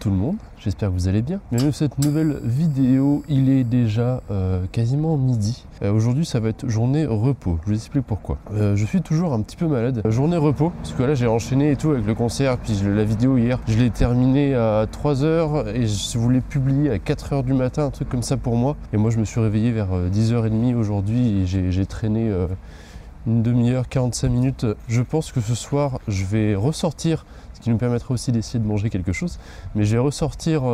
tout le monde, j'espère que vous allez bien. Bienvenue dans cette nouvelle vidéo, il est déjà quasiment midi. Aujourd'hui ça va être journée repos, je vous explique pourquoi. Je suis toujours un petit peu malade. Journée repos, parce que là j'ai enchaîné et tout avec le concert, puis la vidéo hier, je l'ai terminée à 3h et je voulais publier à 4h du matin, un truc comme ça pour moi. Et moi je me suis réveillé vers 10h30 aujourd'hui et j'ai traîné une demi-heure, 45 minutes. Je pense que ce soir je vais ressortir, ce qui nous permettra aussi d'essayer de manger quelque chose, mais je vais ressortir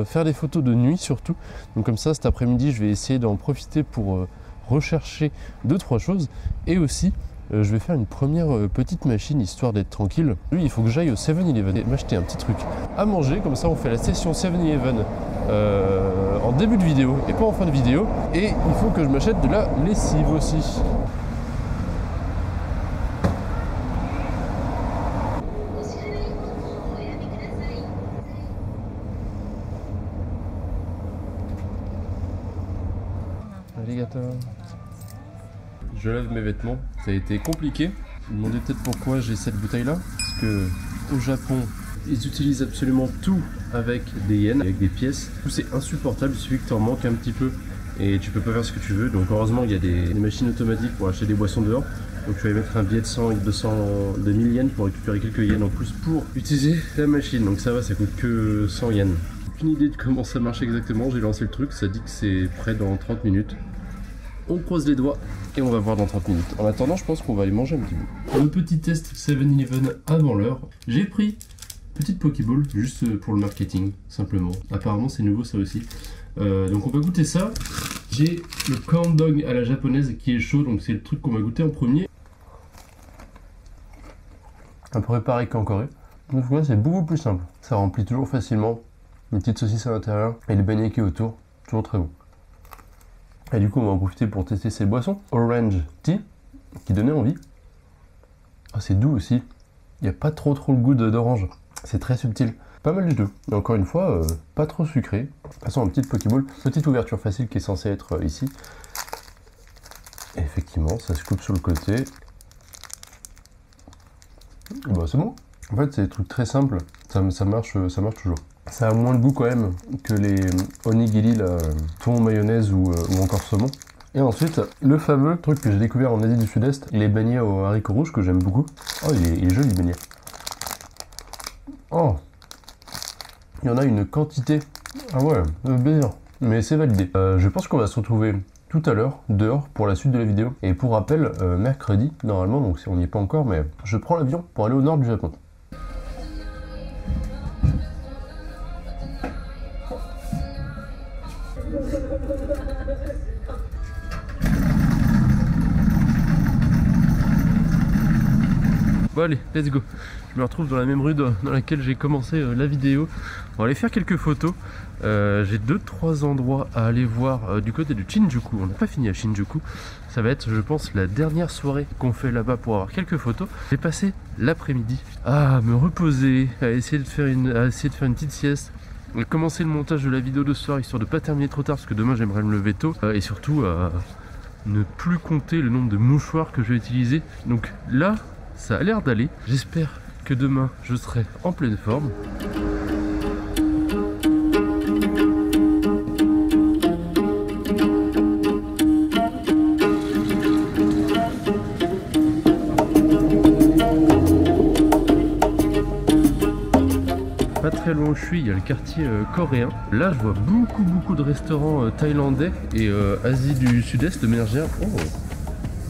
faire des photos de nuit surtout. Donc comme ça cet après-midi je vais essayer d'en profiter pour rechercher 2-3 choses, et aussi je vais faire une première petite machine histoire d'être tranquille. Lui il faut que j'aille au 7-Eleven et m'acheter un petit truc à manger, comme ça on fait la session 7-Eleven en début de vidéo et pas en fin de vidéo, et il faut que je m'achète de la lessive aussi. Je lave mes vêtements, ça a été compliqué. Vous me demandez peut-être pourquoi j'ai cette bouteille là, parce que au Japon ils utilisent absolument tout avec des yens, avec des pièces. Tout c'est insupportable, il suffit que tu en manques un petit peu et tu peux pas faire ce que tu veux. Donc heureusement il y a des machines automatiques pour acheter des boissons dehors. Donc tu vas mettre un billet de 100 et 200, de 1000 yens pour récupérer quelques yens en plus pour utiliser la machine. Donc ça va, ça coûte que 100 yens. Aucune idée de comment ça marche exactement, j'ai lancé le truc, ça dit que c'est prêt dans 30 minutes. On croise les doigts et on va voir dans 30 minutes. En attendant, je pense qu'on va aller manger un petit bout. Le petit test 7-Eleven avant l'heure. J'ai pris une petite Pokéball juste pour le marketing, simplement. Apparemment, c'est nouveau ça aussi. Donc on va goûter ça. J'ai le corn dog à la japonaise qui est chaud, donc c'est le truc qu'on va goûter en premier. Un peu pareil qu'en Corée. Donc là, c'est beaucoup plus simple. Ça remplit toujours facilement. Une petite saucisse à l'intérieur et le beignet qui est autour. Toujours très bon. Et du coup on va en profiter pour tester ces boissons. Orange Tea, qui donnait envie. Ah, c'est doux aussi. Il n'y a pas trop le goût d'orange. C'est très subtil. Pas mal du tout. Et encore une fois, pas trop sucré. De toute façon, une petite Pokéball. Petite ouverture facile qui est censée être ici. Et effectivement, ça se coupe sur le côté. Et bah c'est bon. En fait, c'est des trucs très simples. Ça marche toujours. Ça a moins de goût quand même que les onigiri, thon, mayonnaise ou encore saumon. Et ensuite, le fameux truc que j'ai découvert en Asie du Sud-Est, les beignets aux haricots rouges que j'aime beaucoup. Oh, il est joli le beignet. Oh, il y en a une quantité. Ah ouais, bien. Mais c'est validé. Je pense qu'on va se retrouver tout à l'heure, dehors, pour la suite de la vidéo. Et pour rappel, mercredi, normalement, donc on n'y est pas encore, mais je prends l'avion pour aller au nord du Japon. Bon allez, let's go. Je me retrouve dans la même rue dans laquelle j'ai commencé la vidéo. On va aller faire quelques photos. J'ai 2-3 endroits à aller voir du côté de Shinjuku. On n'a pas fini à Shinjuku. Ça va être, je pense, la dernière soirée qu'on fait là-bas pour avoir quelques photos. J'ai passé l'après-midi à me reposer, à essayer de faire une petite sieste. Commencer le montage de la vidéo de ce soir histoire de pas terminer trop tard parce que demain j'aimerais me lever tôt, et surtout ne plus compter le nombre de mouchoirs que je vais utiliser. Donc là ça a l'air d'aller, j'espère que demain je serai en pleine forme. Pas très loin où je suis, il y a le quartier coréen. Là, je vois beaucoup de restaurants thaïlandais et Asie du Sud-Est de manière générale. Oh,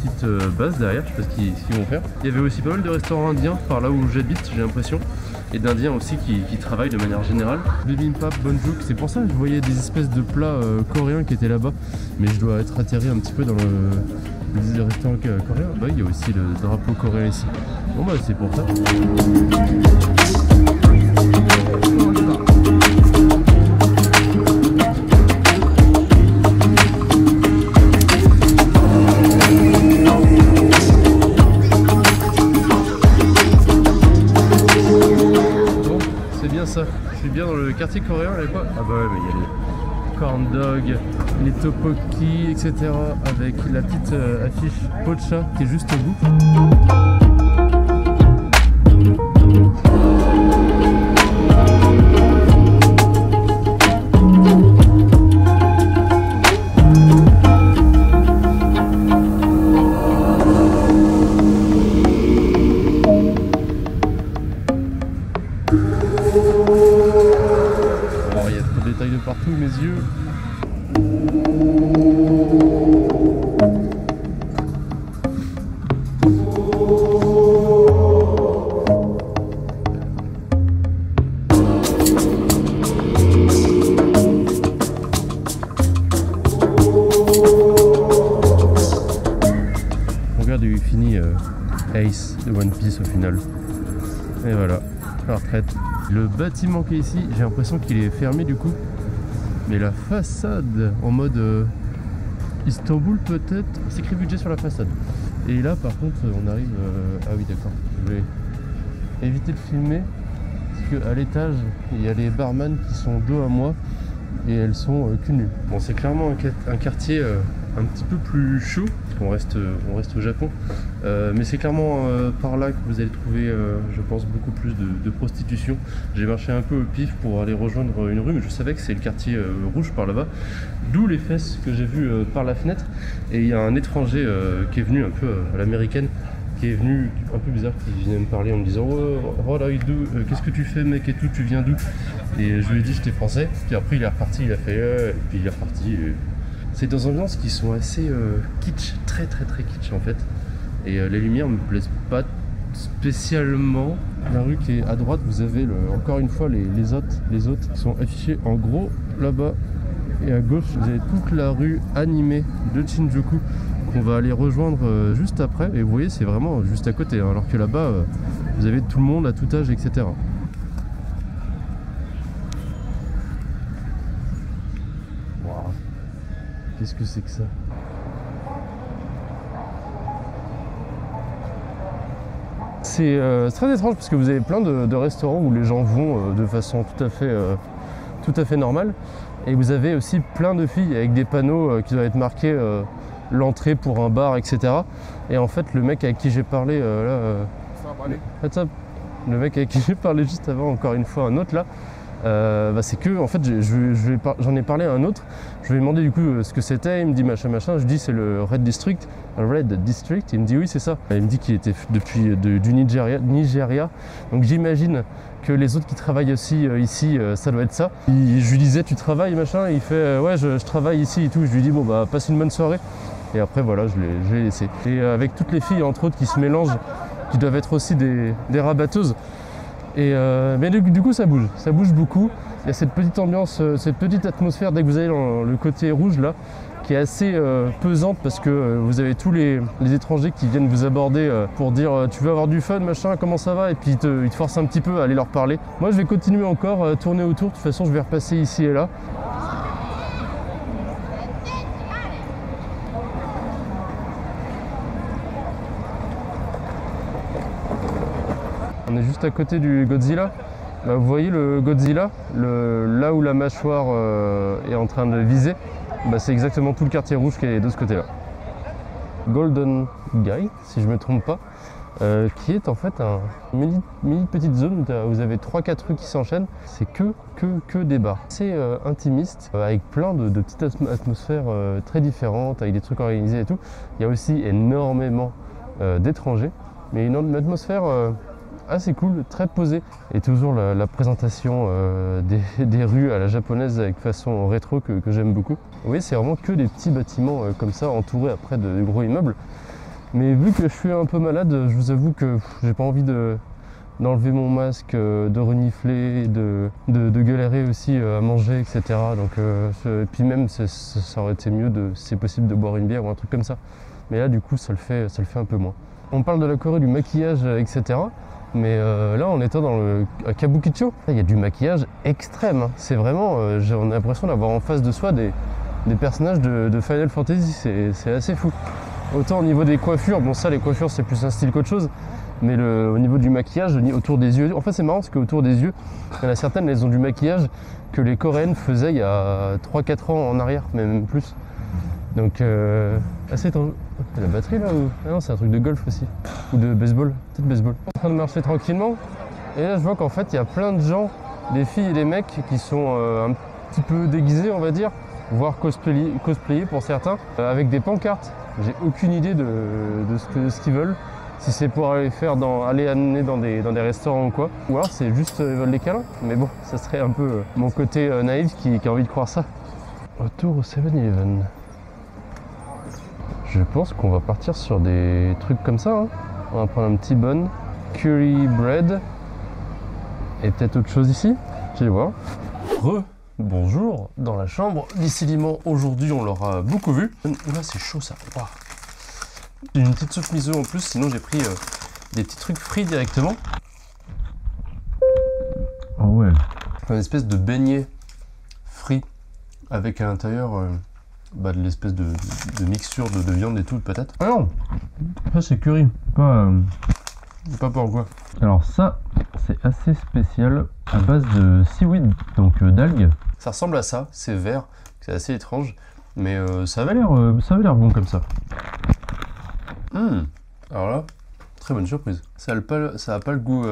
petite base derrière, je sais pas ce qu'ils vont faire. Il y avait aussi pas mal de restaurants indiens par là où j'habite, j'ai l'impression. Et d'indiens aussi qui travaillent de manière générale. Bibimbap, bonjouk, c'est pour ça que je voyais des espèces de plats coréens qui étaient là-bas. Mais je dois être atterri un petit peu dans le restaurant coréen. Bah, il y a aussi le drapeau coréen ici. Bon bah c'est pour ça. Ça. Je suis bien dans le quartier coréen, là quoi. Ah bah ouais, mais il y a les corn dog, les tteokbokki, etc. avec la petite affiche pocha qui est juste au bout. partout mes yeux. Regarde, il finit Ace de One Piece au final. Et voilà, la retraite. Le bâtiment qui est ici, j'ai l'impression qu'il est fermé du coup. Mais la façade en mode Istanbul peut-être, c'est écrit budget sur la façade. Et là par contre on arrive... ah oui d'accord, je vais éviter de filmer. Parce qu'à l'étage, il y a les barman qui sont dos à moi. Et elles sont cul nu. Bon, c'est clairement un quartier un petit peu plus chaud, parce qu'on reste au Japon. Mais c'est clairement par là que vous allez trouver, je pense, beaucoup plus de prostitution. J'ai marché un peu au pif pour aller rejoindre une rue, mais je savais que c'est le quartier rouge par là-bas. D'où les fesses que j'ai vues par la fenêtre. Et il y a un étranger qui est venu un peu à l'américaine, qui est venu un peu bizarre, qui vient me parler en me disant what are you do, qu'est-ce que tu fais mec et tout, tu viens d'où? Et je lui ai dit j'étais français, puis après il est reparti, il a fait et puis il est reparti. C'est dans ambiances qui sont assez kitsch, très kitsch en fait. Et les lumières me plaisent pas spécialement. La rue qui est à droite, vous avez encore une fois les hôtes qui sont affichés en gros là-bas. Et à gauche, vous avez toute la rue animée de Shinjuku qu'on va aller rejoindre juste après. Et vous voyez, c'est vraiment juste à côté, hein, alors que là-bas, vous avez tout le monde à tout âge, etc. Wow. Qu'est-ce que c'est que ça? C'est très étrange parce que vous avez plein de restaurants où les gens vont de façon tout à fait normale. Et vous avez aussi plein de filles avec des panneaux qui doivent être marqués l'entrée pour un bar, etc. Et en fait, le mec avec qui j'ai parlé le mec avec qui j'ai parlé juste avant, encore une fois, un autre là, c'est que en fait, j'en ai parlé à un autre. Je lui ai demandé du coup ce que c'était. Il me dit machin. Je dis c'est le Red District. Il me dit oui, c'est ça. Il me dit qu'il était du Nigeria. Donc j'imagine que les autres qui travaillent aussi ici, ça doit être ça. Je lui disais tu travailles machin. Il fait ouais, je travaille ici et tout. Je lui dis bon bah passe une bonne soirée. Et après voilà, je l'ai laissé. Et avec toutes les filles entre autres qui se mélangent, qui doivent être aussi des rabatteuses. Et mais du coup ça bouge beaucoup. Il y a cette petite ambiance, cette petite atmosphère dès que vous allez dans le côté rouge là, qui est assez pesante parce que vous avez tous les étrangers qui viennent vous aborder pour dire tu veux avoir du fun machin, comment ça va, et puis ils te forcent un petit peu à aller leur parler. Moi je vais continuer encore, tourner autour, de toute façon je vais repasser ici et là. On est juste à côté du Godzilla. Bah, vous voyez le Godzilla, là où la mâchoire est en train de viser, bah, c'est exactement tout le quartier rouge qui est de ce côté-là. Golden Guy, si je ne me trompe pas, qui est en fait une mini petite zone où vous avez 3-4 rues qui s'enchaînent. C'est que des bars. C'est intimiste, avec plein de petites atmosphères très différentes, avec des trucs organisés et tout. Il y a aussi énormément d'étrangers, mais une atmosphère assez cool, très posée. Et toujours la présentation des rues à la japonaise avec façon rétro que j'aime beaucoup. Vous voyez, c'est vraiment que des petits bâtiments comme ça, entourés après de gros immeubles. Mais vu que je suis un peu malade, je vous avoue que j'ai pas envie d'enlever mon masque, de renifler, de galérer aussi à manger, etc. Donc, et puis même, ça aurait été mieux, si c'est possible, de boire une bière ou un truc comme ça. Mais là, du coup, ça le fait un peu moins. On parle de la Corée, du maquillage, etc. Mais là, en étant à Kabukicho, il y a du maquillage extrême. Hein. C'est vraiment, on a l'impression d'avoir en face de soi des personnages de Final Fantasy. C'est assez fou. Autant au niveau des coiffures, bon ça les coiffures c'est plus un style qu'autre chose, mais au niveau du maquillage, autour des yeux, en fait c'est marrant parce qu'autour des yeux, il y en a certaines, elles ont du maquillage que les Coréennes faisaient il y a 3-4 ans en arrière, même plus. Donc assez étrange. La batterie là ou... Ah non, c'est un truc de golf aussi. Ou de baseball, peut-être baseball. En train de marcher tranquillement, et là je vois qu'en fait il y a plein de gens, des filles et des mecs qui sont un petit peu déguisés on va dire, voire cosplayés pour certains, avec des pancartes. J'ai aucune idée de ce qu'ils veulent. Si c'est pour aller aller amener dans des restaurants ou quoi. Ou alors c'est juste ils veulent des câlins. Mais bon, ça serait un peu mon côté naïf qui a envie de croire ça. Retour au 7-Eleven. Je pense qu'on va partir sur des trucs comme ça. Hein. On va prendre un petit bun, curry bread et peut-être autre chose ici. Je vais voir. Bonjour dans la chambre. D'ici Liman, aujourd'hui on l'aura beaucoup vu. Oula, c'est chaud ça. Wow. J'ai une petite soupe miso en plus, sinon j'ai pris des petits trucs frits directement. Oh ouais. Une espèce de beignet frit avec à l'intérieur de l'espèce de mixture de viande et tout peut-être. Ah non, ça c'est curry, pas pourquoi. Alors ça, c'est assez spécial à base de seaweed, donc d'algues. Ça ressemble à ça, c'est vert, c'est assez étrange, mais ça avait l'air bon comme ça. Alors là, très bonne surprise. Ça n'a pas le goût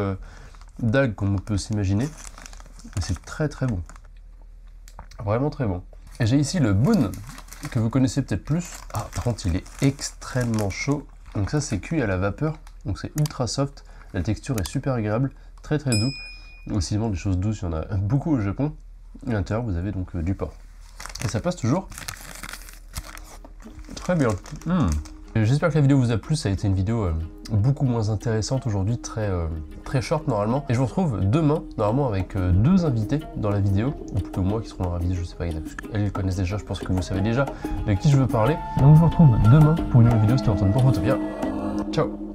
d'algues comme on peut s'imaginer, mais c'est très très bon. Vraiment très bon. Et j'ai ici le bun, que vous connaissez peut-être plus. Ah, par contre, il est extrêmement chaud. Donc ça, c'est cuit à la vapeur, donc c'est ultra soft. La texture est super agréable, très très doux. Aussi, des choses douces, il y en a beaucoup au Japon. Et à l'intérieur, vous avez donc du porc. Et ça passe toujours très bien. J'espère que la vidéo vous a plu, ça a été une vidéo beaucoup moins intéressante aujourd'hui, très short normalement. Et je vous retrouve demain, normalement avec deux invités dans la vidéo, ou plutôt moi qui seront dans la vidéo, je sais pas exactement, parce qu'elles connaissent déjà, je pense que vous savez déjà de qui je veux parler. Donc je vous retrouve demain pour une nouvelle vidéo, c'était Antoine pour Photopia. Ciao.